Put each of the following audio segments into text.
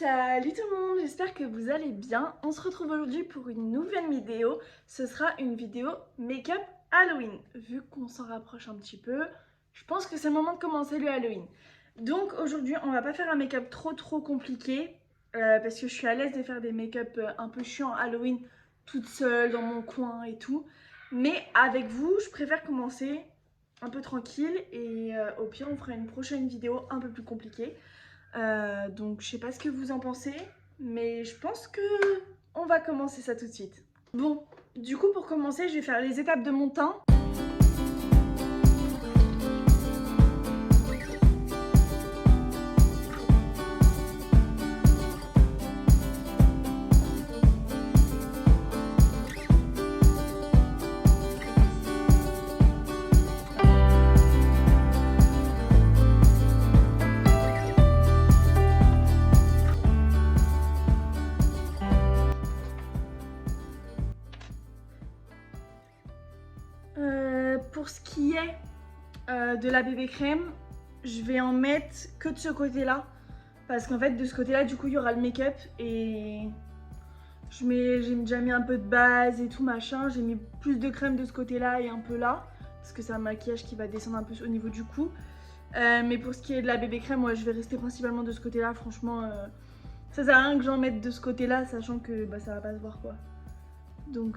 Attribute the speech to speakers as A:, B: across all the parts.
A: Salut tout le monde, j'espère que vous allez bien. On se retrouve aujourd'hui pour une nouvelle vidéo. Ce sera une vidéo make-up Halloween. Vu qu'on s'en rapproche un petit peu, je pense que c'est le moment de commencer le Halloween. Donc aujourd'hui, on va pas faire un make-up trop compliqué parce que je suis à l'aise de faire des make-up un peu chiants Halloween toute seule dans mon coin et tout. Mais avec vous, je préfère commencer un peu tranquille et au pire, on fera une prochaine vidéo un peu plus compliquée. Donc je sais pas ce que vous en pensez, mais je pense que on va commencer ça tout de suite. Bon, du coup pour commencer, je vais faire les étapes de mon teint. Pour ce qui est de la bébé crème, je vais en mettre que de ce côté-là. Parce qu'en fait, de ce côté-là, du coup, il y aura le make-up. Et j'ai déjà mis un peu de base et tout machin. J'ai mis plus de crème de ce côté-là et un peu là. Parce que c'est un maquillage qui va descendre un peu au niveau du cou. Mais pour ce qui est de la bébé crème, moi, je vais rester principalement de ce côté-là. Franchement, ça sert à rien que j'en mette de ce côté-là, sachant que ça va pas se voir, quoi. Donc...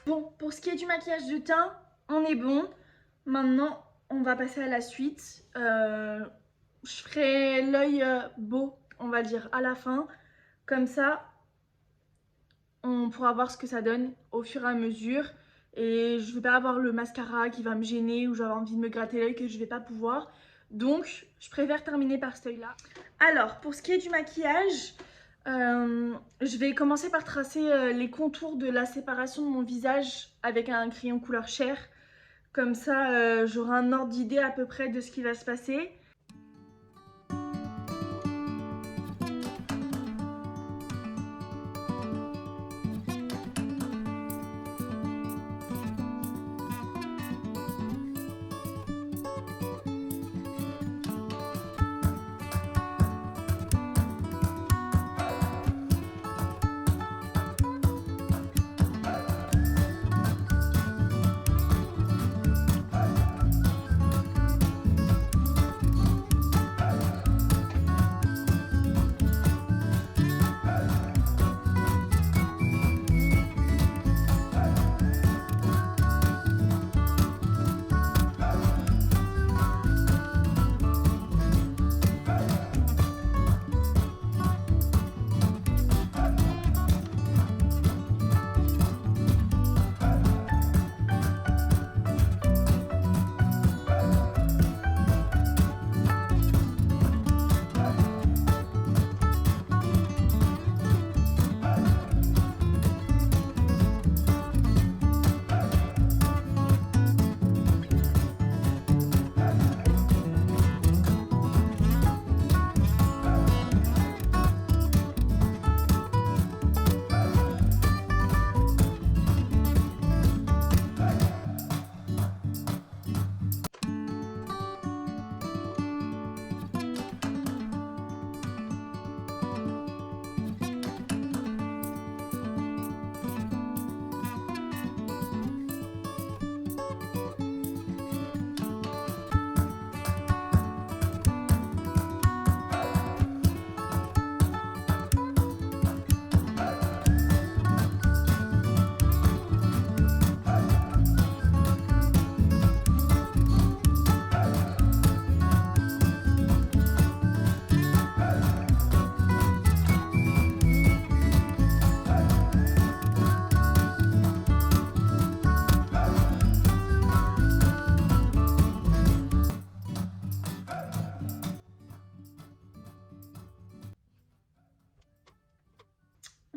A: Bon, pour ce qui est du maquillage de teint, on est bon. Maintenant, on va passer à la suite. Je ferai l'œil beau, on va dire, à la fin. Comme ça, on pourra voir ce que ça donne au fur et à mesure. Et je ne vais pas avoir le mascara qui va me gêner ou j'aurai envie de me gratter l'œil que je ne vais pas pouvoir. Donc, je préfère terminer par cet œil-là. Alors, pour ce qui est du maquillage... je vais commencer par tracer les contours de la séparation de mon visage avec un crayon couleur chair. Comme ça, j'aurai un ordre d'idée à peu près de ce qui va se passer.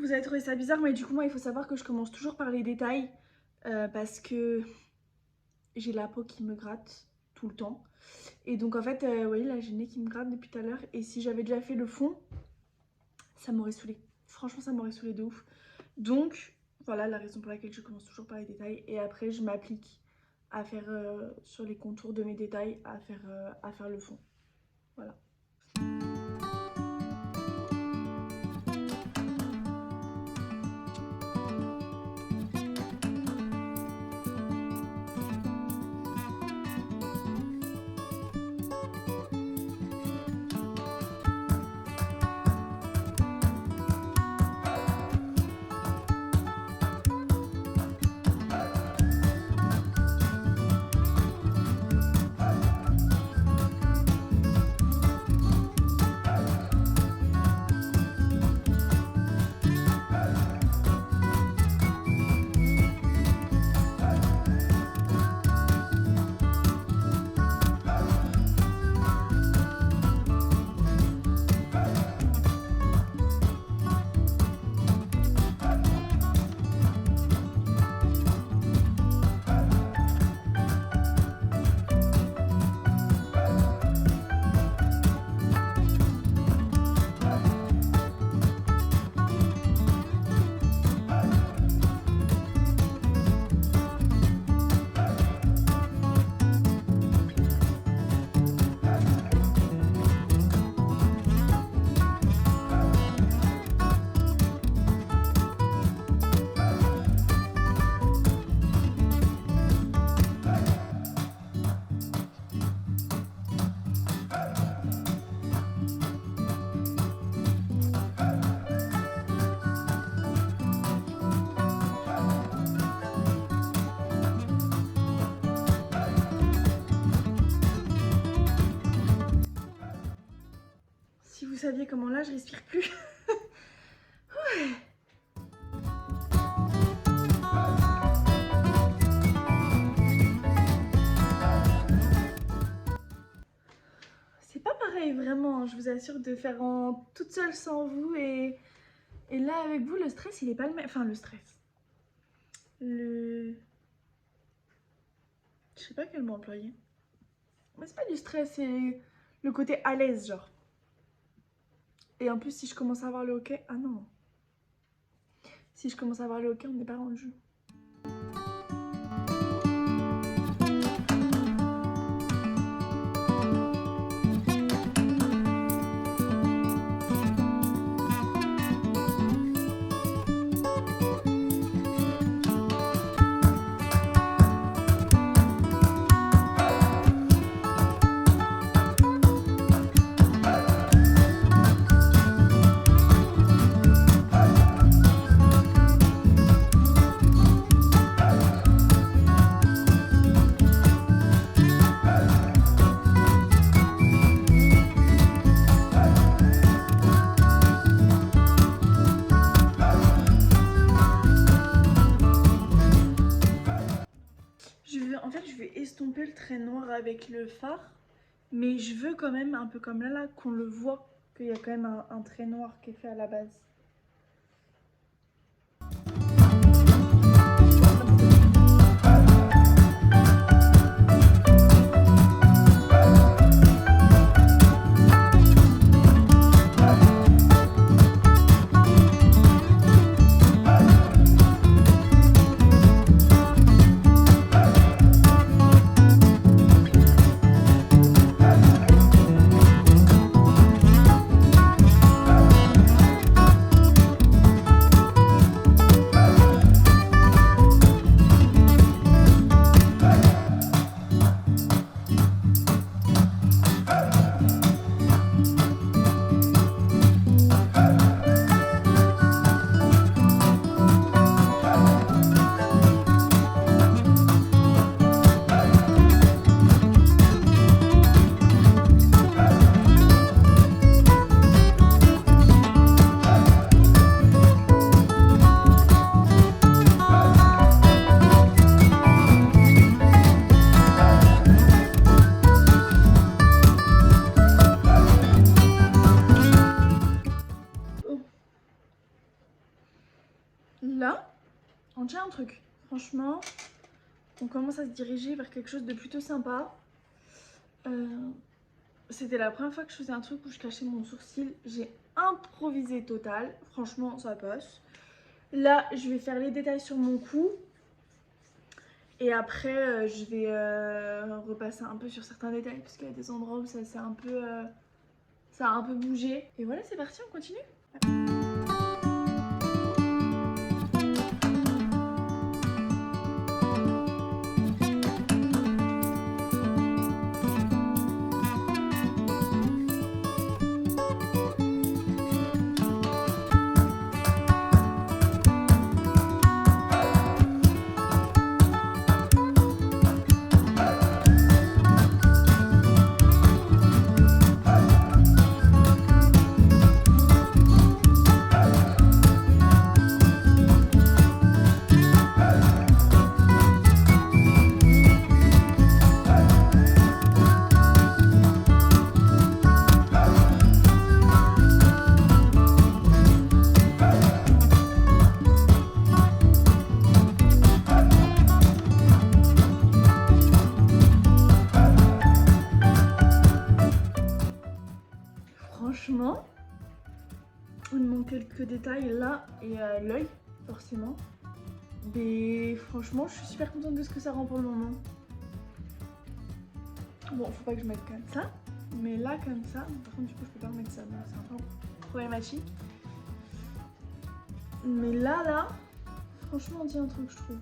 A: vous avez trouvé ça bizarre, mais du coup moi il faut savoir que je commence toujours par les détails parce que j'ai la peau qui me gratte tout le temps. Et donc en fait, vous voyez là j'ai le nez qui me gratte depuis tout à l'heure. Et si j'avais déjà fait le fond, ça m'aurait saoulé. Franchement ça m'aurait saoulé de ouf. Donc voilà la raison pour laquelle je commence toujours par les détails. Et après je m'applique à faire sur les contours de mes détails, à faire le fond. Voilà. Si vous saviez comment là je respire plus. C'est pas pareil vraiment, je vous assure, de faire en toute seule sans vous et là avec vous le stress il est pas le même. Enfin le stress. Je sais pas quel mot employer. Mais c'est pas du stress, c'est le côté à l'aise genre. Et en plus si je commence à avoir le hoquet, ah non. Si je commence à avoir le hoquet, on n'est pas rendu. Je vais estomper le trait noir avec le fard, mais je veux quand même, un peu comme là qu'on le voit, qu'il y a quand même un trait noir qui est fait à la base. Là, on tient un truc. Franchement, on commence à se diriger vers quelque chose de plutôt sympa. C'était la première fois que je faisais un truc où je cachais mon sourcil. J'ai improvisé total. Franchement, ça passe. Là, je vais faire les détails sur mon cou. Et après, je vais repasser un peu sur certains détails parce qu'il y a des endroits où ça a un peu bougé. Et voilà, c'est parti, on continue. Franchement, il me manque quelques détails là et l'œil, forcément. Mais franchement, je suis super contente de ce que ça rend pour le moment. Bon, faut pas que je mette comme ça. Mais là, comme ça, par contre, du coup, je peux pas remettre ça. Donc, c'est un peu problématique. Mais là, franchement, on dit un truc, je trouve.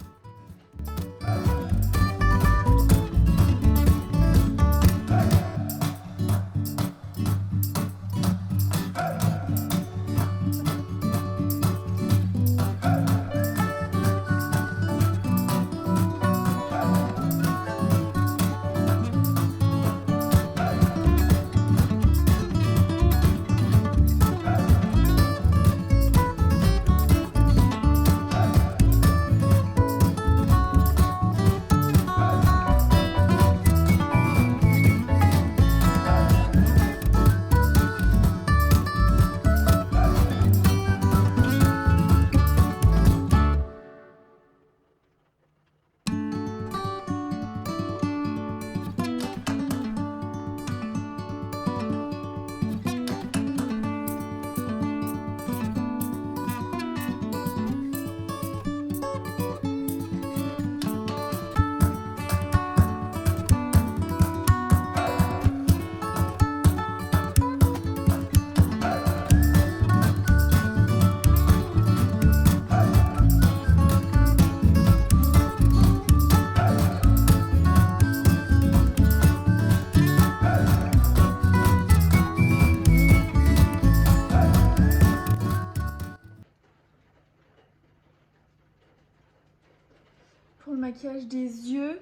A: Pour le maquillage des yeux,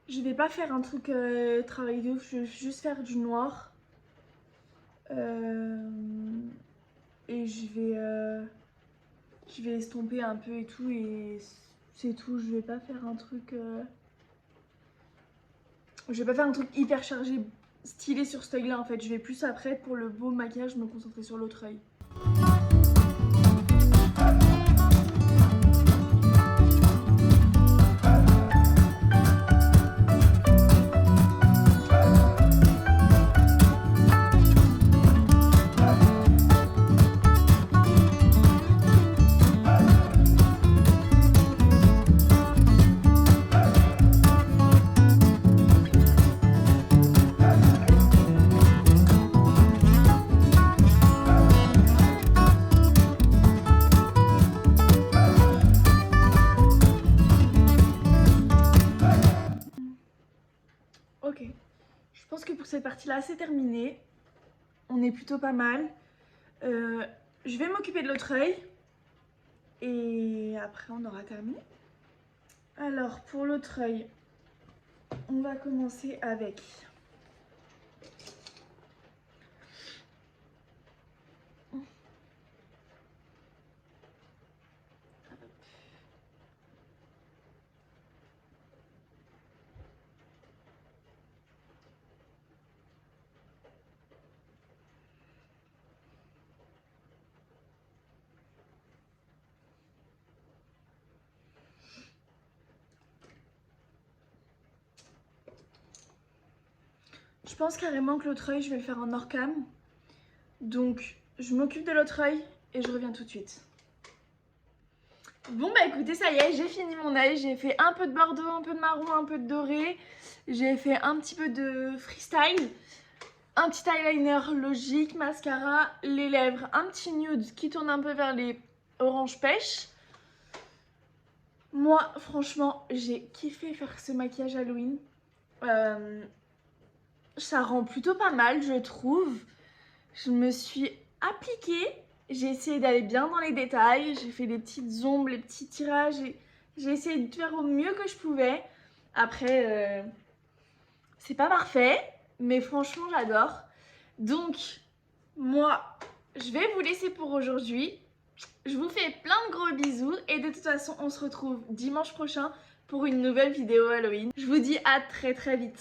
A: je vais pas faire un truc travail de ouf, je vais juste faire du noir. Et je vais estomper un peu et tout et c'est tout. Je vais pas faire un truc je vais pas faire un truc hyper chargé, stylé sur cet œil là en fait. Je vais plus après pour le beau maquillage me concentrer sur l'autre œil. Ok, je pense que pour cette partie-là, c'est terminé. On est plutôt pas mal. Je vais m'occuper de l'autre œil. Et après, on aura terminé. Alors, pour l'autre œil, on va commencer avec... pense carrément que l'autre œil, je vais le faire en hors cam. Donc, je m'occupe de l'autre œil et je reviens tout de suite. Bon bah écoutez, ça y est, j'ai fini mon œil. J'ai fait un peu de bordeaux, un peu de marron, un peu de doré. J'ai fait un petit peu de freestyle. Un petit eyeliner logique, mascara, les lèvres, un petit nude qui tourne un peu vers les orange pêche. Moi, franchement, j'ai kiffé faire ce maquillage Halloween. Ça rend plutôt pas mal, je trouve. Je me suis appliquée. J'ai essayé d'aller bien dans les détails. J'ai fait les petites ombres, les petits tirages. J'ai essayé de faire au mieux que je pouvais. Après, c'est pas parfait, mais franchement, j'adore. Donc, moi, je vais vous laisser pour aujourd'hui. Je vous fais plein de gros bisous et de toute façon, on se retrouve dimanche prochain pour une nouvelle vidéo Halloween. Je vous dis à très très vite.